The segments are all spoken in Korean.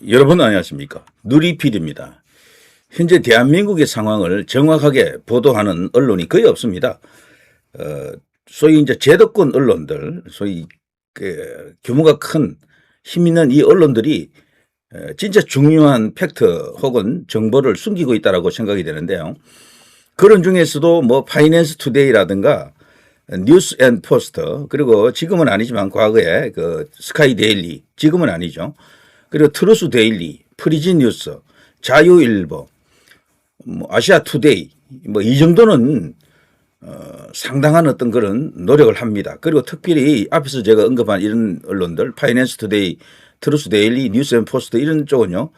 여러분 안녕하십니까? 누리필입니다. 현재 대한민국의 상황을 정확하게 보도하는 언론이 거의 없습니다. 소위 이제 제도권 언론들, 소위 규모가 큰 힘 있는 이 언론들이 진짜 중요한 팩트 혹은 정보를 숨기고 있다라고 생각이 되는데요. 그런 중에서도 뭐 파이낸스 투데이라든가 뉴스 앤 포스터, 그리고 지금은 아니지만 과거에 그 스카이 데일리, 지금은 아니죠. 그리고 트루스 데일리, 프리지 뉴스, 자유일보, 뭐 아시아 투데이, 뭐 이 정도는 상당한 어떤 그런 노력을 합니다. 그리고 특별히 앞에서 제가 언급한 이런 언론들, 파이낸스 투데이, 트루스 데일리, 뉴스 앤 포스트 이런 쪽은요,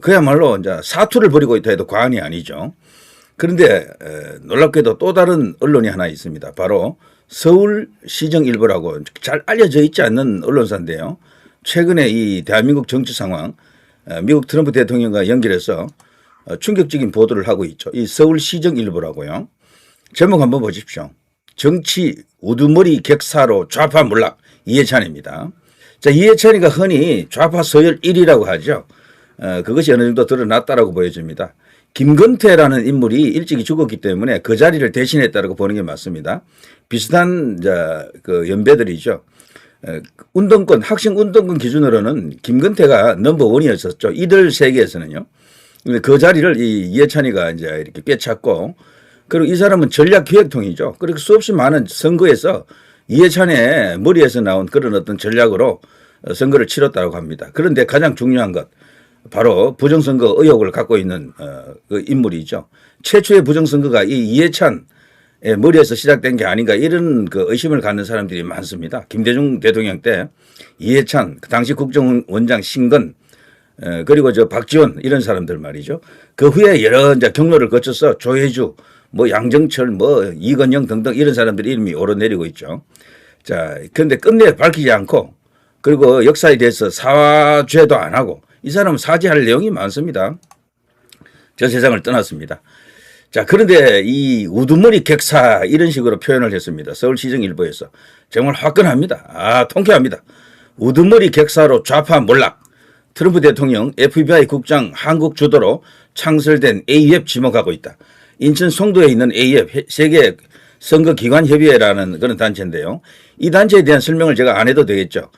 그야말로 이제 사투를 벌이고 있다 해도 과언이 아니죠. 그런데 놀랍게도 또 다른 언론이 하나 있습니다. 바로 서울시정일보라고 잘 알려져 있지 않는 언론사인데요. 최근에 이 대한민국 정치 상황, 미국 트럼프 대통령과 연결해서 충격적인 보도를 하고 있죠. 이 서울시정일보라고요. 제목 한번 보십시오. 정치 우두머리 객사로 좌파 몰락, 이해찬입니다. 자, 이해찬이가 흔히 좌파 서열 1위라고 하죠. 그것이 어느 정도 드러났다라고 보여집니다. 김건태라는 인물이 일찍이 죽었기 때문에 그 자리를 대신했다고 보는 게 맞습니다. 비슷한 그 연배들이죠. 운동권, 학생 운동권 기준으로는 김건태가 넘버원이었었죠. 이들 세계에서는요. 그 자리를 이해찬이가 이제 이렇게 꿰찼고, 그리고 이 사람은 전략기획통이죠. 그리고 수없이 많은 선거에서 이해찬의 머리에서 나온 그런 어떤 전략으로 선거를 치렀다고 합니다. 그런데 가장 중요한 것, 바로 부정선거 의혹을 갖고 있는 그 인물이죠. 최초의 부정선거가 이 이해찬의 머리에서 시작된 게 아닌가 이런 그 의심을 갖는 사람들이 많습니다. 김대중 대통령 때 이해찬, 그 당시 국정원장 신건, 그리고 저 박지원 이런 사람들 말이죠. 그 후에 여러 이제 경로를 거쳐서 조혜주, 뭐 양정철, 뭐 이건영 등등 이런 사람들 이름이 오르내리고 있죠. 자, 그런데 끝내 밝히지 않고, 그리고 역사에 대해서 사죄도 안 하고, 이 사람은 사죄할 내용이 많습니다. 저 세상을 떠났습니다. 자, 그런데 이 우두머리 객사 이런 식으로 표현을 했습니다. 서울시정일보에서. 정말 화끈합니다. 통쾌합니다. 우두머리 객사로 좌파 몰락. 트럼프 대통령 FBI 국장 한국 주도로 창설된 AF 지목하고 있다. 인천 송도에 있는 AF 세계 선거기관협의회라는 그런 단체인데요. 이 단체에 대한 설명을 제가 안 해도 되겠죠.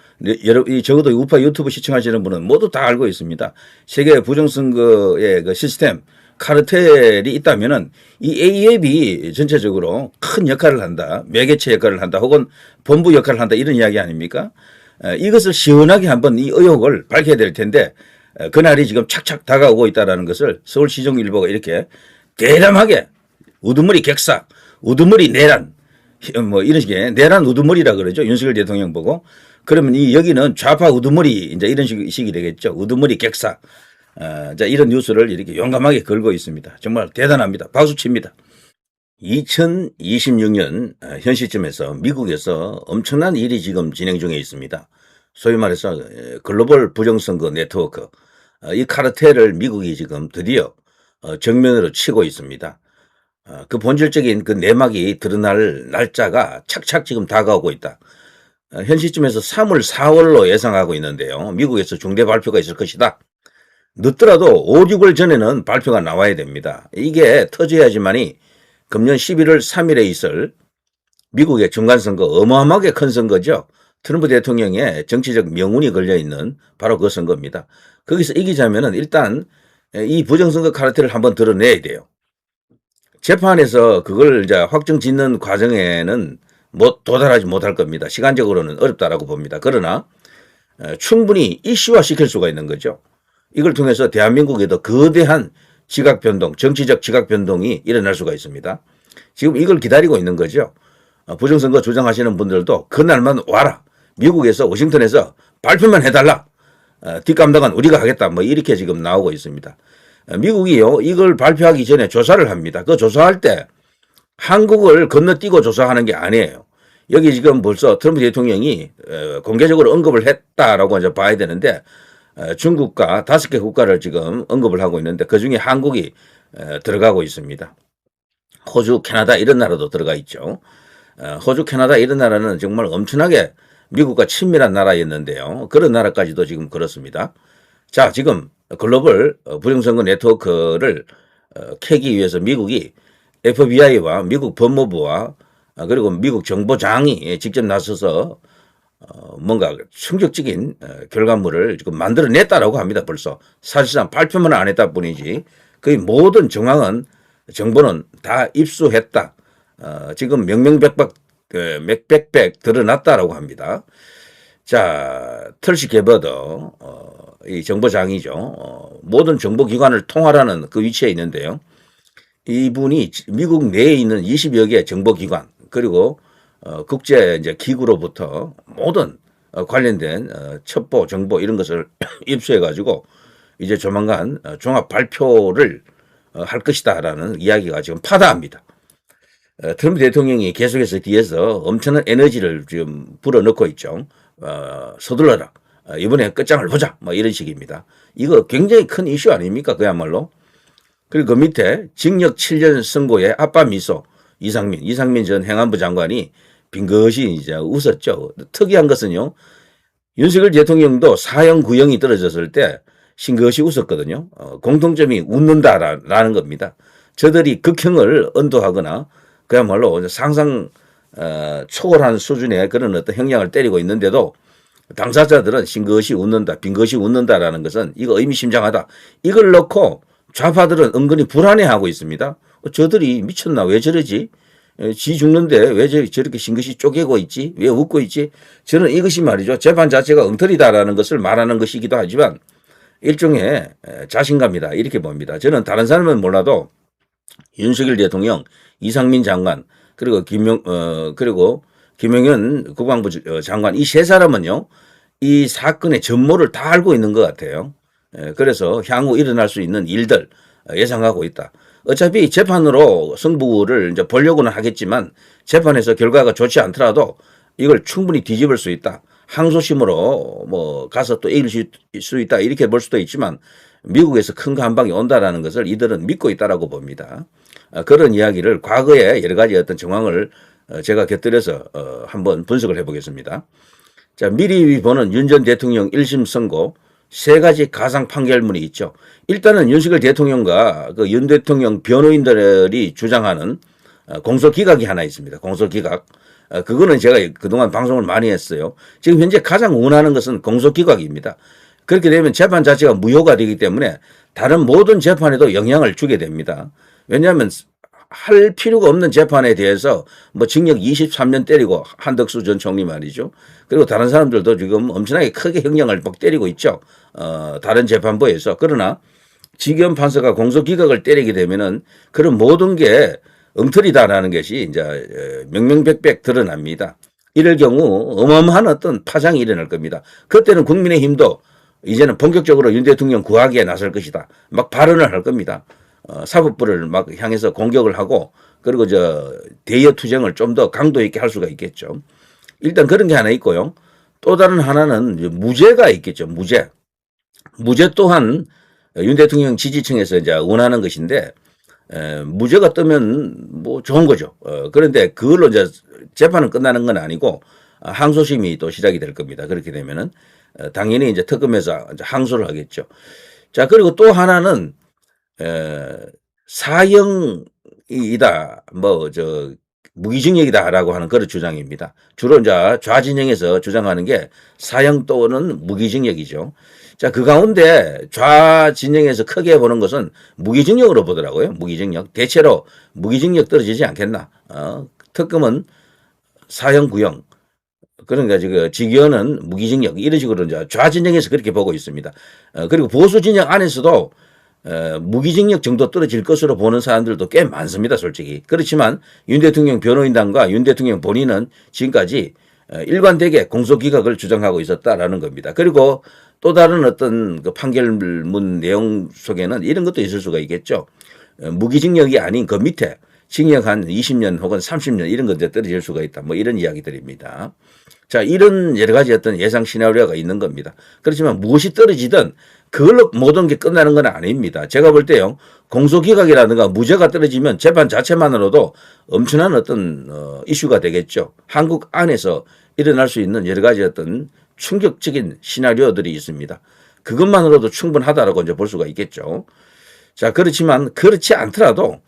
적어도 우파 유튜브 시청하시는 분은 모두 다 알고 있습니다. 세계 부정선거의 그 시스템, 카르텔이 있다면은 이 AF이 전체적으로 큰 역할을 한다. 매개체 역할을 한다. 혹은 본부 역할을 한다. 이런 이야기 아닙니까? 이것을 시원하게 한번 이 의혹을 밝혀야 될 텐데, 그날이 지금 착착 다가오고 있다는 것을 서울시정일보가 이렇게 대담하게 우두머리 객사, 우두머리 내란, 뭐 이런 식의 내란 우두머리라 그러죠. 윤석열 대통령 보고. 그러면 이 여기는 좌파 우두머리 이제 이런 식이 되겠죠. 우두머리 객사. 자, 이런 뉴스를 이렇게 용감하게 걸고 있습니다. 정말 대단합니다. 박수 칩니다. 2026년 현 시점에서 미국에서 엄청난 일이 지금 진행 중에 있습니다. 소위 말해서 글로벌 부정선거 네트워크, 이 카르텔을 미국이 지금 드디어 정면으로 치고 있습니다. 그 본질적인 그 내막이 드러날 날짜가 착착 지금 다가오고 있다. 현 시점에서 3월, 4월로 예상하고 있는데요. 미국에서 중대 발표가 있을 것이다. 늦더라도 5, 6월 전에는 발표가 나와야 됩니다. 이게 터져야지만이 금년 11월 3일에 있을 미국의 중간선거, 어마어마하게 큰 선거죠. 트럼프 대통령의 정치적 명운이 걸려있는 바로 그 선거입니다. 거기서 이기자면은 일단 이 부정선거 카르텔을 한번 드러내야 돼요. 재판에서 그걸 이제 확정 짓는 과정에는 도달하지 못할 겁니다. 시간적으로는 어렵다라고 봅니다. 그러나 충분히 이슈화 시킬 수가 있는 거죠. 이걸 통해서 대한민국에도 거대한 지각 변동, 정치적 지각 변동이 일어날 수가 있습니다. 지금 이걸 기다리고 있는 거죠. 부정선거 주장하시는 분들도 그날만 와라. 미국에서 워싱턴에서 발표만 해달라. 뒷감당은 우리가 하겠다. 뭐 이렇게 지금 나오고 있습니다. 미국이요, 이걸 발표하기 전에 조사를 합니다. 그 조사할 때 한국을 건너뛰고 조사하는 게 아니에요. 여기 지금 벌써 트럼프 대통령이 공개적으로 언급을 했다라고 이제 봐야 되는데, 중국과 5개 국가를 지금 언급을 하고 있는데 그중에 한국이 들어가고 있습니다. 호주, 캐나다 이런 나라도 들어가 있죠. 호주, 캐나다 이런 나라는 정말 엄청나게 미국과 친밀한 나라였는데요. 그런 나라까지도 지금 그렇습니다. 자, 지금 글로벌 부정선거 네트워크를 캐기 위해서 미국이 FBI와 미국 법무부와 그리고 미국 정보장이 직접 나서서 뭔가 충격적인 결과물을 지금 만들어냈다라고 합니다. 벌써 사실상 발표만 안 했다 뿐이지 거의 모든 정보는 다 입수했다. 지금 명명백백 맥백백 드러났다라고 합니다. 자, 털시 게버더 이 정보장이죠. 모든 정보기관을 통할하는 그 위치에 있는데요. 이분이 미국 내에 있는 20여 개 정보기관 그리고 국제 이제 기구로부터 모든 관련된 첩보 정보 이런 것을 입수해 가지고 이제 조만간 종합 발표를 할 것이다라는 이야기가 지금 파다합니다. 트럼프 대통령이 계속해서 뒤에서 엄청난 에너지를 지금 불어넣고 있죠. 서둘러라. 이번에 끝장을 보자. 뭐 이런 식입니다. 이거 굉장히 큰 이슈 아닙니까? 그야말로. 그리고 그 밑에 징역 7년 선고의 아빠 미소 이상민 전 행안부 장관이 빙긋이 이제 웃었죠. 특이한 것은요. 윤석열 대통령도 사형 구형이 떨어졌을 때 싱긋이 웃었거든요. 공통점이 웃는다라는 겁니다. 저들이 극형을 언도하거나 그야말로 상상 초월한 수준의 그런 어떤 형량을 때리고 있는데도 당사자들은 싱긋이 웃는다, 빙긋이 웃는다라는 것은 이거 의미심장하다. 이걸 넣고 좌파들은 은근히 불안해하고 있습니다. 저들이 미쳤나? 왜 저러지? 지 죽는데 왜 저렇게 싱긋이 쪼개고 있지? 왜 웃고 있지? 저는 이것이 말이죠. 재판 자체가 엉터리다라는 것을 말하는 것이기도 하지만 일종의 자신감이다. 이렇게 봅니다. 저는 다른 사람은 몰라도 윤석열 대통령, 이상민 장관, 그리고 김용현 국방부 장관 이 세 사람은요. 이 사건의 전모를 다 알고 있는 것 같아요. 그래서 향후 일어날 수 있는 일들 예상하고 있다. 어차피 재판으로 승부를 이제 보려고는 하겠지만 재판에서 결과가 좋지 않더라도 이걸 충분히 뒤집을 수 있다. 항소심으로 뭐 가서 또 이길 수 있다. 이렇게 볼 수도 있지만 미국에서 큰 거 한 방이 온다라는 것을 이들은 믿고 있다라고 봅니다. 그런 이야기를 과거에 여러 가지 어떤 정황을 제가 곁들여서 한번 분석을 해보겠습니다. 자, 미리 보는 윤 전 대통령 1심 선고 세 가지 가상 판결문이 있죠. 일단은 윤석열 대통령과 그 윤 대통령 변호인들이 주장하는 공소기각이 하나 있습니다. 공소기각. 그거는 제가 그동안 방송을 많이 했어요. 지금 현재 가장 원하는 것은 공소기각입니다. 그렇게 되면 재판 자체가 무효가 되기 때문에 다른 모든 재판에도 영향을 주게 됩니다. 왜냐하면 할 필요가 없는 재판에 대해서 뭐 징역 23년 때리고 한덕수 전 총리 말이죠. 그리고 다른 사람들도 지금 엄청나게 크게 형량을 막 때리고 있죠. 다른 재판부에서. 그러나 지기현 판사가 공소기각을 때리게 되면은 그런 모든 게 엉터리다라는 것이 이제 명명백백 드러납니다. 이럴 경우 어마어마한 어떤 파장이 일어날 겁니다. 그때는 국민의힘도 이제는 본격적으로 윤 대통령 구하기에 나설 것이다. 막 발언을 할 겁니다. 사법부를 막 향해서 공격을 하고 그리고 대여 투쟁을 좀 더 강도 있게 할 수가 있겠죠. 일단 그런 게 하나 있고요. 또 다른 하나는 무죄가 있겠죠. 무죄 또한 윤 대통령 지지층에서 이제 원하는 것인데 무죄가 뜨면 뭐 좋은 거죠. 그런데 그걸로 이제 재판은 끝나는 건 아니고 항소심이 또 시작이 될 겁니다. 그렇게 되면은 당연히 이제 특검에서 이제 항소를 하겠죠. 자, 그리고 또 하나는 사형이다, 무기징역이다라고 하는 그런 주장입니다. 주로 이제 좌진영에서 주장하는 게 사형 또는 무기징역이죠. 자, 그 가운데 좌진영에서 크게 보는 것은 무기징역으로 보더라고요. 무기징역. 대체로 무기징역 떨어지지 않겠나. 특검은 사형 구형. 그러니까 지금 직위원은 무기징역 이런 식으로 이제 좌진영에서 그렇게 보고 있습니다. 그리고 보수 진영 안에서도 무기징역 정도 떨어질 것으로 보는 사람들도 꽤 많습니다, 솔직히. 그렇지만 윤 대통령 변호인단과 윤 대통령 본인은 지금까지 일관되게 공소기각을 주장하고 있었다라는 겁니다. 그리고 또 다른 어떤 그 판결문 내용 속에는 이런 것도 있을 수가 있겠죠. 무기징역이 아닌 그 밑에 징역 한 20년 혹은 30년 이런 것들 떨어질 수가 있다. 뭐 이런 이야기들입니다. 자, 이런 여러 가지 어떤 예상 시나리오가 있는 겁니다. 그렇지만 무엇이 떨어지든 그걸로 모든 게 끝나는 건 아닙니다. 제가 볼 때요, 공소기각이라든가 무죄가 떨어지면 재판 자체만으로도 엄청난 어떤 이슈가 되겠죠. 한국 안에서 일어날 수 있는 여러 가지 어떤 충격적인 시나리오들이 있습니다. 그것만으로도 충분하다라고 이제 볼 수가 있겠죠. 자, 그렇지만 그렇지 않더라도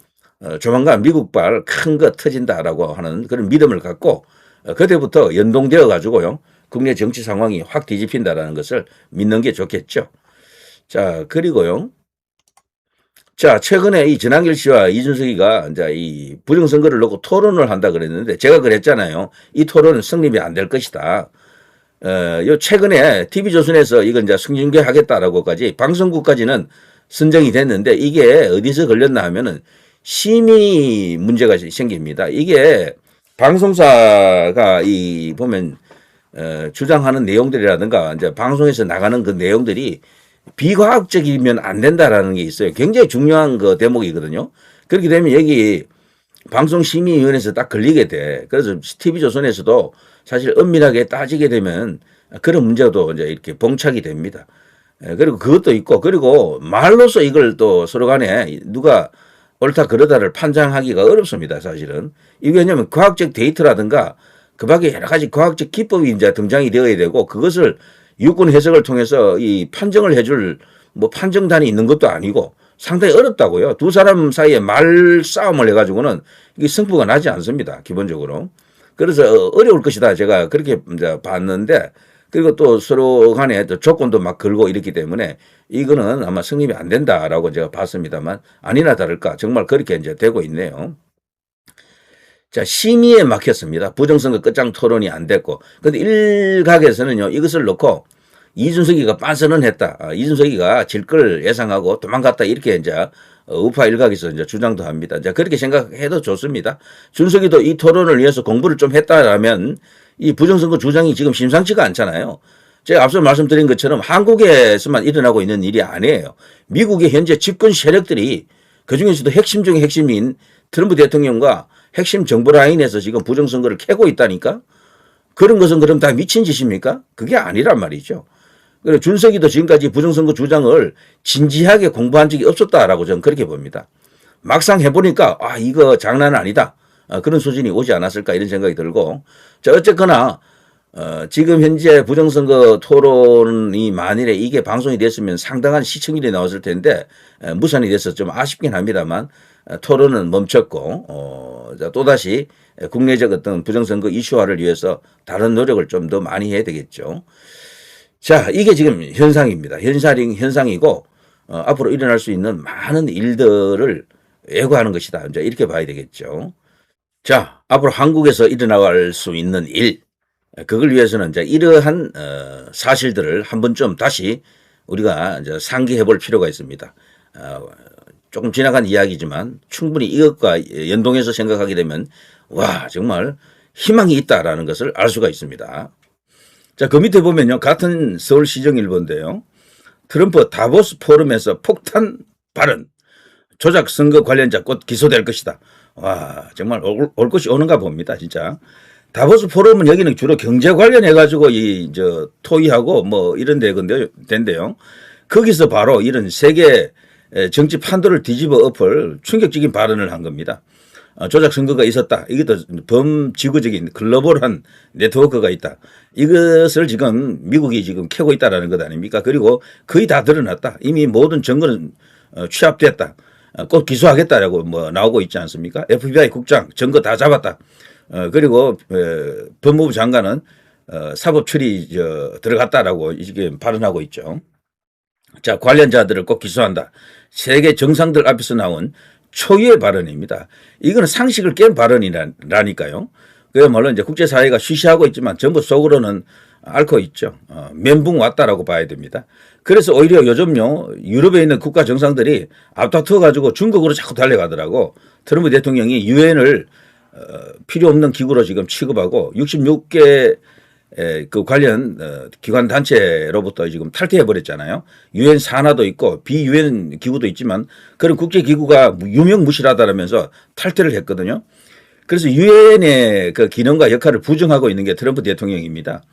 조만간 미국발 큰 거 터진다라고 하는 그런 믿음을 갖고 그때부터 연동되어 가지고요. 국내 정치 상황이 확 뒤집힌다라는 것을 믿는 게 좋겠죠. 자, 그리고요. 자, 최근에 이 전한길 씨와 이준석이가 이제 이 부정선거를 놓고 토론을 한다 그랬는데 제가 그랬잖아요. 이 토론은 성립이 안 될 것이다. 요 최근에 TV조선에서 이건 이제 승진계 하겠다라고까지 방송국까지는 선정이 됐는데 이게 어디서 걸렸나 하면은 심의 문제가 생깁니다. 이게 방송사가 이 보면 주장하는 내용들이라든가 이제 방송에서 나가는 그 내용들이 비과학적이면 안 된다라는 게 있어요. 굉장히 중요한 그 대목이거든요. 그렇게 되면 여기 방송심의위원회에서 딱 걸리게 돼. 그래서 TV조선에서도 사실 엄밀하게 따지게 되면 그런 문제도 이제 이렇게 봉착이 됩니다. 그리고 그것도 있고, 그리고 말로써 이걸 또 서로 간에 누가 옳다 그러다를 판단하기가 어렵습니다, 사실은. 이게 왜냐면 과학적 데이터라든가 그 밖에 여러 가지 과학적 기법이 이제 등장이 되어야 되고 그것을 유권 해석을 통해서 이 판정을 해줄 뭐 판정단이 있는 것도 아니고 상당히 어렵다고요. 두 사람 사이에 말싸움을 해가지고는 이게 승부가 나지 않습니다, 기본적으로. 그래서 어려울 것이다, 제가 그렇게 이제 봤는데, 그리고 또 서로 간에 또 조건도 막 걸고 이렇기 때문에 이거는 아마 성립이 안 된다라고 제가 봤습니다만 아니나 다를까 정말 그렇게 이제 되고 있네요. 자, 심의에 막혔습니다. 부정선거 끝장 토론이 안 됐고. 근데 일각에서는요, 이것을 놓고 이준석이가 빤스는 했다. 이준석이가 질 걸 예상하고 도망갔다. 이렇게 이제 우파 일각에서 이제 주장도 합니다. 이제 그렇게 생각해도 좋습니다. 준석이도 이 토론을 위해서 공부를 좀 했다라면 이 부정선거 주장이 지금 심상치가 않잖아요. 제가 앞서 말씀드린 것처럼 한국에서만 일어나고 있는 일이 아니에요. 미국의 현재 집권 세력들이 그중에서도 핵심 중의 핵심인 트럼프 대통령과 핵심 정보 라인에서 지금 부정선거를 캐고 있다니까? 그런 것은 그럼 다 미친 짓입니까? 그게 아니란 말이죠. 그리고 준석이도 지금까지 부정선거 주장을 진지하게 공부한 적이 없었다라고 저는 그렇게 봅니다. 막상 해보니까 이거 장난 아니다. 그런 수준이 오지 않았을까 이런 생각이 들고, 자, 어쨌거나 지금 현재 부정선거 토론이 만일에 이게 방송이 됐으면 상당한 시청률이 나왔을 텐데 무산이 돼서 좀 아쉽긴 합니다만 토론은 멈췄고 또다시 국내적 어떤 부정선거 이슈화를 위해서 다른 노력을 좀 더 많이 해야 되겠죠. 자, 이게 지금 현상입니다. 현상이고 앞으로 일어날 수 있는 많은 일들을 예고하는 것이다. 이제 이렇게 봐야 되겠죠. 자, 앞으로 한국에서 일어날 수 있는 일, 그걸 위해서는 이제 이러한 사실들을 한 번쯤 다시 우리가 이제 상기해 볼 필요가 있습니다. 조금 지나간 이야기지만 충분히 이것과 연동해서 생각하게 되면 와, 정말 희망이 있다라는 것을 알 수가 있습니다. 자, 그 밑에 보면요, 같은 서울시정일보인데요, 트럼프 다보스 포럼에서 폭탄 발언, 조작 선거 관련자 곧 기소될 것이다. 와, 정말 올 것이 오는가 봅니다, 진짜. 다보스 포럼은 여기는 주로 경제 관련해가지고 토의하고 뭐 이런 데인데요. 거기서 바로 이런 세계 정치 판도를 뒤집어 엎을 충격적인 발언을 한 겁니다. 조작 선거가 있었다. 이것도 범지구적인 글로벌한 네트워크가 있다. 이것을 지금 미국이 지금 캐고 있다라는 것 아닙니까? 그리고 거의 다 드러났다. 이미 모든 증거는 취합됐다. 꼭 기소하겠다라고 뭐 나오고 있지 않습니까? FBI 국장 증거 다 잡았다. 그리고 법무부 장관은 사법 처리 들어갔다라고 이게 발언하고 있죠. 자, 관련자들을 꼭 기소한다. 세계 정상들 앞에서 나온 초유의 발언입니다. 이거는 상식을 깬 발언이라니까요. 그야말로 이제 국제사회가 쉬쉬하고 있지만 전부 속으로는 앓고 있죠. 멘붕 왔다라고 봐야 됩니다. 그래서 오히려 요즘요, 유럽에 있는 국가 정상들이 앞다투어 가지고 중국으로 자꾸 달려가더라고. 트럼프 대통령이 유엔을 필요 없는 기구로 지금 취급하고 66개 그 관련 기관 단체로부터 지금 탈퇴해 버렸잖아요. 유엔 산하도 있고 비유엔 기구도 있지만 그런 국제 기구가 유명무실하다라면서 탈퇴를 했거든요. 그래서 유엔의 그 기능과 역할을 부정하고 있는 게 트럼프 대통령입니다.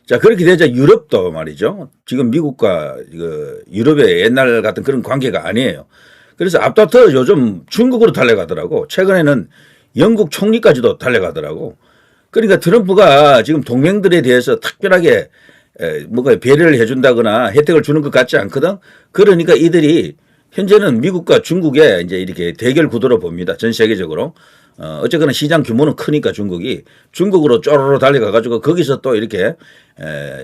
자, 그렇게 되자 유럽도 말이죠. 지금 미국과 유럽의 옛날 같은 그런 관계가 아니에요. 그래서 앞다퉈 요즘 중국으로 달려가더라고. 최근에는 영국 총리까지도 달려가더라고. 그러니까 트럼프가 지금 동맹들에 대해서 특별하게 뭔가 배려를 해준다거나 혜택을 주는 것 같지 않거든. 그러니까 이들이 현재는 미국과 중국의 이제 이렇게 대결 구도로 봅니다. 전 세계적으로. 어쨌거나 시장 규모는 크니까 중국으로 쪼로로 달려가가지고 거기서 또 이렇게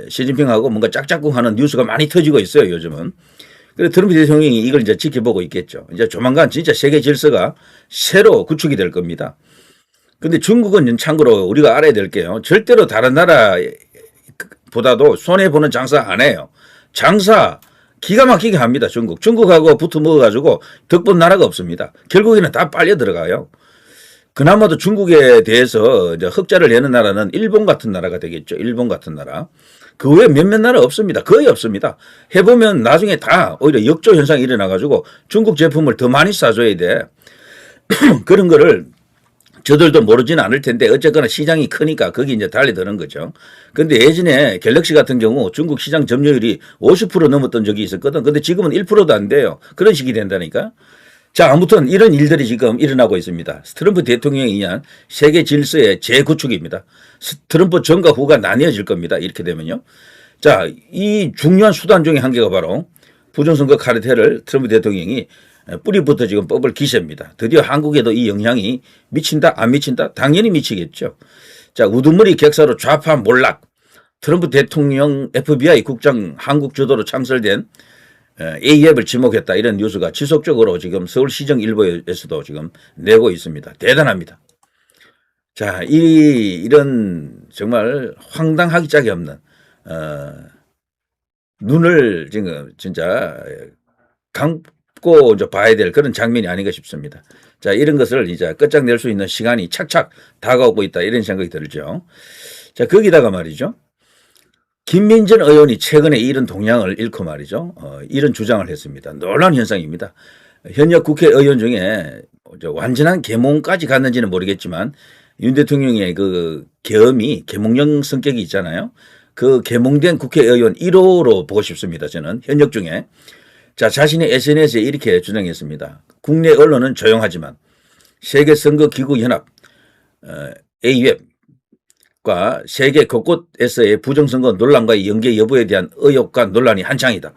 시진핑하고 뭔가 짝짝꿍하는 뉴스가 많이 터지고 있어요, 요즘은. 그래서 트럼프 대통령이 이걸 이제 지켜보고 있겠죠. 이제 조만간 진짜 세계 질서가 새로 구축이 될 겁니다. 근데 중국은 참고로 우리가 알아야 될 게요. 절대로 다른 나라보다도 손해보는 장사 안 해요. 장사 기가 막히게 합니다, 중국. 중국하고 붙어 먹어가지고 덕분 나라가 없습니다. 결국에는 다 빨려 들어가요. 그나마도 중국에 대해서 이제 흑자를 내는 나라는 일본 같은 나라가 되겠죠. 일본 같은 나라. 그 외에 몇몇 나라 없습니다. 거의 없습니다. 해보면 나중에 다 오히려 역조 현상이 일어나가지고 중국 제품을 더 많이 싸줘야 돼. 그런 거를 저들도 모르지는 않을 텐데 어쨌거나 시장이 크니까 거기 이제 달려드는 거죠. 근데 예전에 갤럭시 같은 경우 중국 시장 점유율이 50% 넘었던 적이 있었거든. 근데 지금은 1%도 안 돼요. 그런 식이 된다니까. 자, 아무튼 이런 일들이 지금 일어나고 있습니다. 트럼프 대통령에 의한 세계 질서의 재구축입니다. 트럼프 전과 후가 나뉘어질 겁니다. 이렇게 되면요. 자, 이 중요한 수단 중에 한 개가 바로 부정선거 카르텔을 트럼프 대통령이 뿌리부터 지금 뽑을 기세입니다. 드디어 한국에도 이 영향이 미친다 안 미친다? 당연히 미치겠죠. 자, 우두머리 객사로 좌파 몰락. 트럼프 대통령 FBI 국장 한국 주도로 창설된 A앱을 지목했다. 이런 뉴스가 지속적으로 지금 서울시정 일보에서도 지금 내고 있습니다. 대단합니다. 자, 이런 정말 황당하기 짝이 없는 눈을 지금 진짜 감고 이제 봐야 될 그런 장면이 아닌가 싶습니다. 자, 이런 것을 이제 끝장낼 수 있는 시간이 착착 다가오고 있다. 이런 생각이 들죠. 자, 거기다가 말이죠. 김민전 의원이 최근에 이런 동향을 잃고 말이죠. 이런 주장을 했습니다. 놀라운 현상입니다. 현역 국회의원 중에 완전한 계몽까지 갔는지는 모르겠지만 윤 대통령의 그 계엄이 계몽령 성격이 있잖아요. 그 계몽된 국회의원 1호로 보고 싶습니다. 저는 현역 중에. 자, 자신의 SNS에 이렇게 주장했습니다. 국내 언론은 조용하지만 세계선거기구연합 AUF과 세계 곳곳에서의 부정선거 논란과의 연계 여부에 대한 의혹과 논란이 한창이다.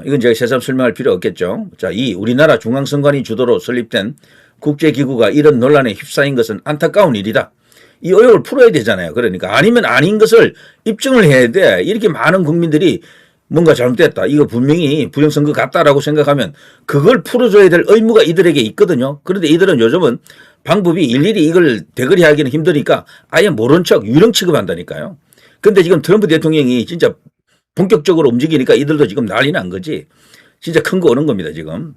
이건 제가 새삼 설명할 필요 없겠죠. 자, 우리나라 중앙선관위 주도로 설립된 국제기구가 이런 논란에 휩싸인 것은 안타까운 일이다. 이 의혹을 풀어야 되잖아요. 그러니까 아니면 아닌 것을 입증을 해야 돼. 이렇게 많은 국민들이 뭔가 잘못됐다. 이거 분명히 부정선거 같다라고 생각하면 그걸 풀어줘야 될 의무가 이들에게 있거든요. 그런데 이들은 요즘은 방법이 일일이 이걸 대거리 하기는 힘드니까 아예 모른 척 유령 취급한다니까요. 근데 지금 트럼프 대통령이 진짜 본격적으로 움직이니까 이들도 지금 난리 난 거지. 진짜 큰 거 오는 겁니다, 지금.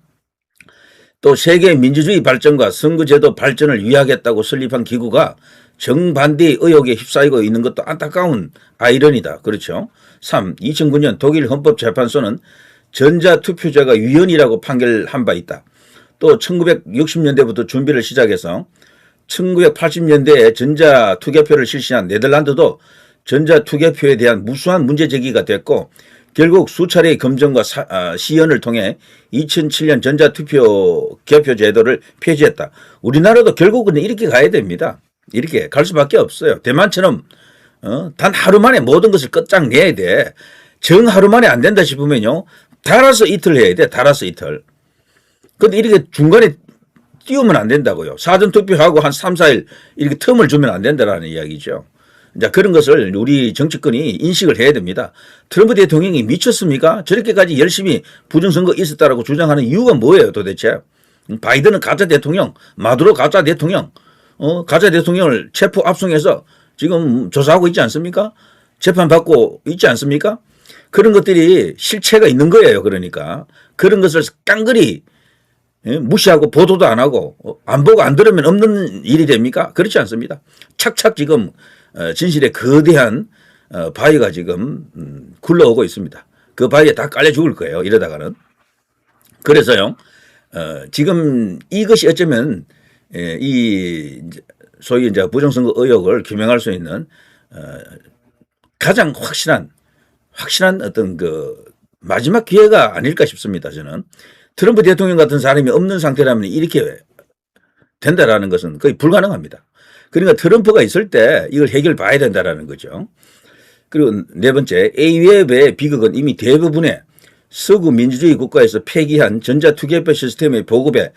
또 세계 민주주의 발전과 선거제도 발전을 위하겠다고 설립한 기구가 정반대의 의혹에 휩싸이고 있는 것도 안타까운 아이러니다. 그렇죠. 3. 2009년 독일 헌법재판소는 전자투표제가 위헌이라고 판결한 바 있다. 또 1960년대부터 준비를 시작해서 1980년대에 전자투개표를 실시한 네덜란드도 전자투개표에 대한 무수한 문제 제기가 됐고 결국 수차례의 검증과 시연을 통해 2007년 전자투표 개표 제도를 폐지했다. 우리나라도 결국은 이렇게 가야 됩니다. 이렇게 갈 수밖에 없어요. 대만처럼 단 하루 만에 모든 것을 끝장내야 돼. 정 하루 만에 안 된다 싶으면요. 달아서 이틀 해야 돼. 달아서 이틀. 근데 이렇게 중간에 띄우면 안 된다고요. 사전투표하고 한 3, 4일 이렇게 틈을 주면 안 된다라는 이야기죠. 자, 그런 것을 우리 정치권이 인식을 해야 됩니다. 트럼프 대통령이 미쳤습니까? 저렇게까지 열심히 부정선거 있었다라고 주장하는 이유가 뭐예요 도대체? 바이든은 가짜 대통령, 마두로 가짜 대통령, 가짜 대통령을 체포 압송해서 지금 조사하고 있지 않습니까? 재판받고 있지 않습니까? 그런 것들이 실체가 있는 거예요. 그러니까 그런 것을 깡그리 무시하고 보도도 안 하고 안 보고 안 들으면 없는 일이 됩니까? 그렇지 않습니다. 착착 지금 진실의 거대한 바위가 지금 굴러오고 있습니다. 그 바위에 다 깔려 죽을 거예요. 이러다가는. 그래서요. 지금 이것이 어쩌면 이 소위 이제 부정선거 의혹을 규명할 수 있는 가장 확실한 어떤 그 마지막 기회가 아닐까 싶습니다. 저는 트럼프 대통령 같은 사람이 없는 상태라면 이렇게 된다라는 것은 거의 불가능합니다. 그러니까 트럼프가 있을 때 이걸 해결 봐야 된다라는 거죠. 그리고 네 번째, A웹의 비극은 이미 대부분의 서구 민주주의 국가에서 폐기한 전자투개표 시스템의 보급에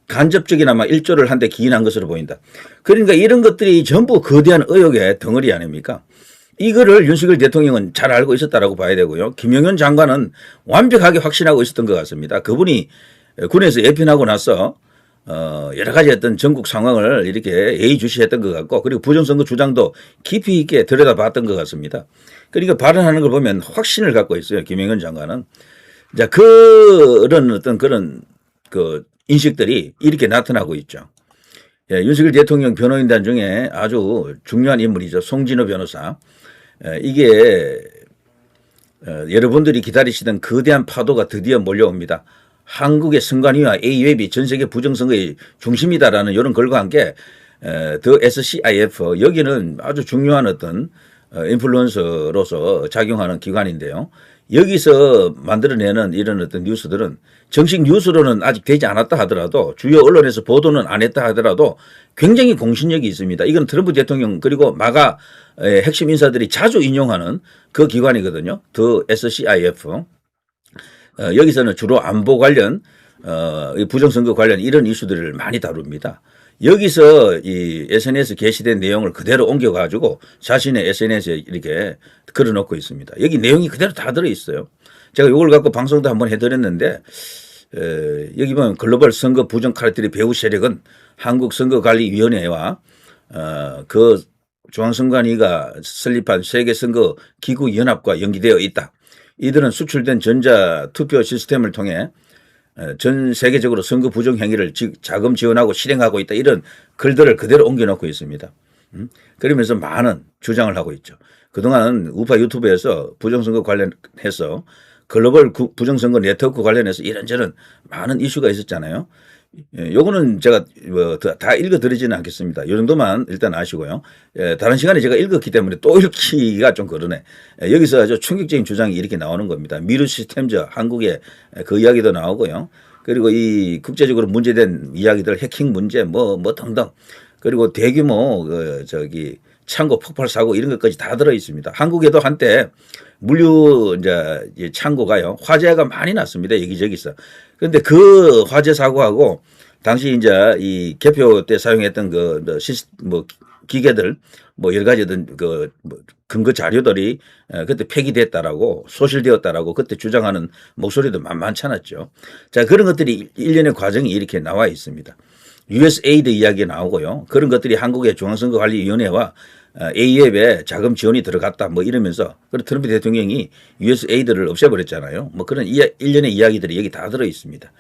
간접적이나마 일조를 한 데 기인한 것으로 보인다. 그러니까 이런 것들이 전부 거대한 의혹의 덩어리 아닙니까? 이거를 윤석열 대통령은 잘 알고 있었다라고 봐야 되고요. 김영현 장관은 완벽하게 확신하고 있었던 것 같습니다. 그분이 군에서 예편하고 나서 여러 가지 어떤 전국 상황을 이렇게 예의주시했던 것 같고, 그리고 부정선거 주장도 깊이 있게 들여다봤던 것 같습니다. 그러니까 발언하는 걸 보면 확신을 갖고 있어요. 김영현 장관은. 자, 그런 어떤 그런 그 인식들이 이렇게 나타나고 있죠. 예, 윤석열 대통령 변호인단 중에 아주 중요한 인물이죠. 송진호 변호사. 이게 여러분들이 기다리시던 거대한 파도가 드디어 몰려옵니다. 한국의 선관위와 A웹이 전 세계 부정선거의 중심이다라는 이런 글과 함께 더 SCIF 여기는 아주 중요한 어떤 인플루언서로서 작용하는 기관인데요. 여기서 만들어내는 이런 어떤 뉴스들은 정식 뉴스로는 아직 되지 않았다 하더라도 주요 언론에서 보도는 안 했다 하더라도 굉장히 공신력이 있습니다. 이건 트럼프 대통령 그리고 마가 핵심 인사들이 자주 인용하는 그 기관이거든요. 더 SCIF. 여기서는 주로 안보 관련, 부정선거 관련 이런 이슈들을 많이 다룹니다. 여기서 이 SNS 게시된 내용을 그대로 옮겨가지고 자신의 SNS에 이렇게 걸어놓고 있습니다. 여기 내용이 그대로 다 들어있어요. 제가 이걸 갖고 방송도 한번 해드렸는데, 여기 보면 글로벌 선거 부정 카르텔의 배후 세력은 한국선거관리위원회와 그 중앙선관위가 설립한 세계선거기구연합과 연기되어 있다. 이들은 수출된 전자투표 시스템을 통해 전 세계적으로 선거 부정 행위를 자금 지원하고 실행하고 있다. 이런 글들을 그대로 옮겨놓고 있습니다. 그러면서 많은 주장을 하고 있죠. 그동안 우파 유튜브에서 부정선거 관련해서 글로벌 부정선거 네트워크 관련해서 이런저런 많은 이슈가 있었잖아요. 요거는 제가 다 읽어드리지는 않겠습니다. 이 정도만 일단 아시고요. 다른 시간에 제가 읽었기 때문에 또 읽기가 좀 그러네. 여기서 아주 충격적인 주장이 이렇게 나오는 겁니다. 미르 시스템즈 한국의 그 이야기도 나오고요. 그리고 이 국제적으로 문제된 이야기들 해킹 문제 뭐 등등. 그리고 대규모 창고 폭발 사고 이런 것까지 다 들어 있습니다. 한국에도 한때 물류 이제 창고가요 화재가 많이 났습니다. 여기저기서. 그런데 그 화재 사고하고 당시 이제 이 개표 때 사용했던 기계들 여러 가지 근거 자료들이 그때 폐기됐다라고 소실되었다라고 그때 주장하는 목소리도 만만찮았죠. 자, 그런 것들이 일련의 과정이 이렇게 나와 있습니다. USAID 이야기 나오고요. 그런 것들이 한국의 중앙선거관리위원회와 A웹에 자금 지원이 들어갔다 이러면서 그리고 트럼프 대통령이 USAID를 없애버렸잖아요. 그런 일련의 이야기들이 여기 다 들어 있습니다.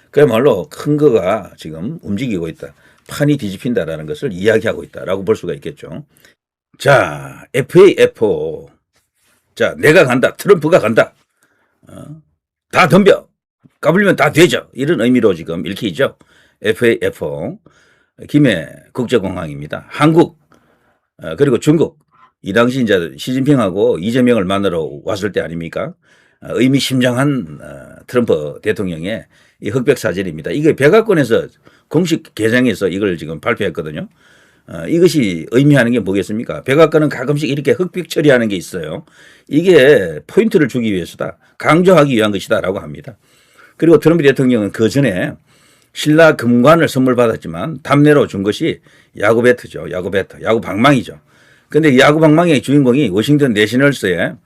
그야말로 큰 거가 지금 움직이고 있다. 판이 뒤집힌다라는 것을 이야기하고 있다라고 볼 수가 있겠죠. 자, FAFO. 자, 내가 간다. 트럼프가 간다. 다 덤벼. 까불면 다 되죠. 이런 의미로 지금 읽히죠. FAFO. 김해 국제공항입니다. 한국 그리고 중국 이 당시 이제 시진핑하고 이재명을 만나러 왔을 때 아닙니까? 의미심장한 트럼프 대통령의 이 흑백 사진입니다. 이게 백악관에서 공식 개장에서 이걸 지금 발표했거든요. 이것이 의미하는 게 뭐겠습니까? 백악관은 가끔씩 이렇게 흑백 처리하는 게 있어요. 이게 포인트를 주기 위해서다. 강조하기 위한 것이다라고 합니다. 그리고 트럼프 대통령은 그 전에 신라 금관을 선물 받았지만 답례로 준 것이 야구 배트죠. 야구 배트. 야구 방망이죠. 근데 야구 방망이의 주인공이 워싱턴 내셔널스의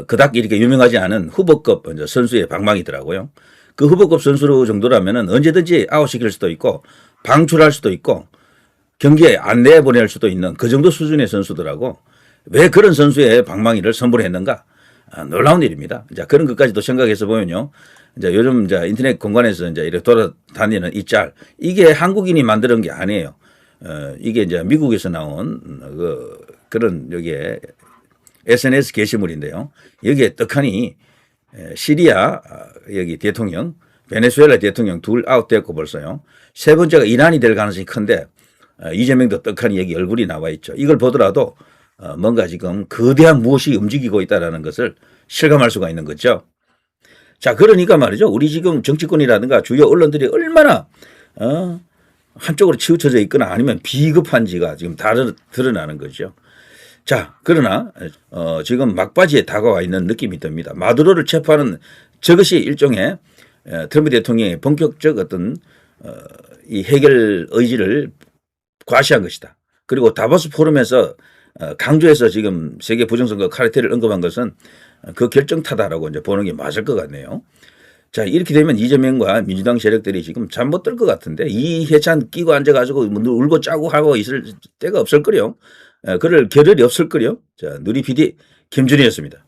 그닥 이렇게 유명하지 않은 후보급 선수의 방망이더라고요. 그 후보급 선수 정도라면은 언제든지 아웃시킬 수도 있고 방출할 수도 있고 경기에 안 내보낼 수도 있는 그 정도 수준의 선수더라고. 왜 그런 선수의 방망이를 선물했는가? 놀라운 일입니다. 자, 그런 것까지도 생각해서 보면요. 이제 요즘 이제 인터넷 공간에서 이제 이렇게 돌아다니는 이 짤, 이게 한국인이 만드는 게 아니에요. 이게 이제 미국에서 나온 그런 여기에 SNS 게시물인데요. 여기에 떡하니 시리아 여기 대통령, 베네수엘라 대통령 둘 아웃됐고 벌써요. 세 번째가 이란이 될 가능성이 큰데 이재명도 떡하니 여기 얼굴이 나와 있죠. 이걸 보더라도 뭔가 지금 거대한 무엇이 움직이고 있다는 것을 실감할 수가 있는 거죠. 자, 그러니까 말이죠. 우리 지금 정치권이라든가 주요 언론들이 얼마나 한쪽으로 치우쳐져 있거나 아니면 비겁한지가 지금 다 드러나는 거죠. 자, 그러나 지금 막바지에 다가와 있는 느낌이 듭니다. 마두로를 체포하는 저것이 일종의 트럼프 대통령의 본격적 어떤 이 해결 의지를 과시한 것이다. 그리고 다보스 포럼에서 강조해서 지금 세계 부정선거 카르텔을 언급한 것은 그 결정타다라고 이제 보는 게 맞을 것 같네요. 자, 이렇게 되면 이재명과 민주당 세력들이 지금 잠 못 들 것 같은데 이해찬 끼고 앉아가지고 뭐 울고 짜고 하고 있을 때가 없을 거요. 그럴 겨를이 없을 거요. 자, 누리 PD 김준희였습니다.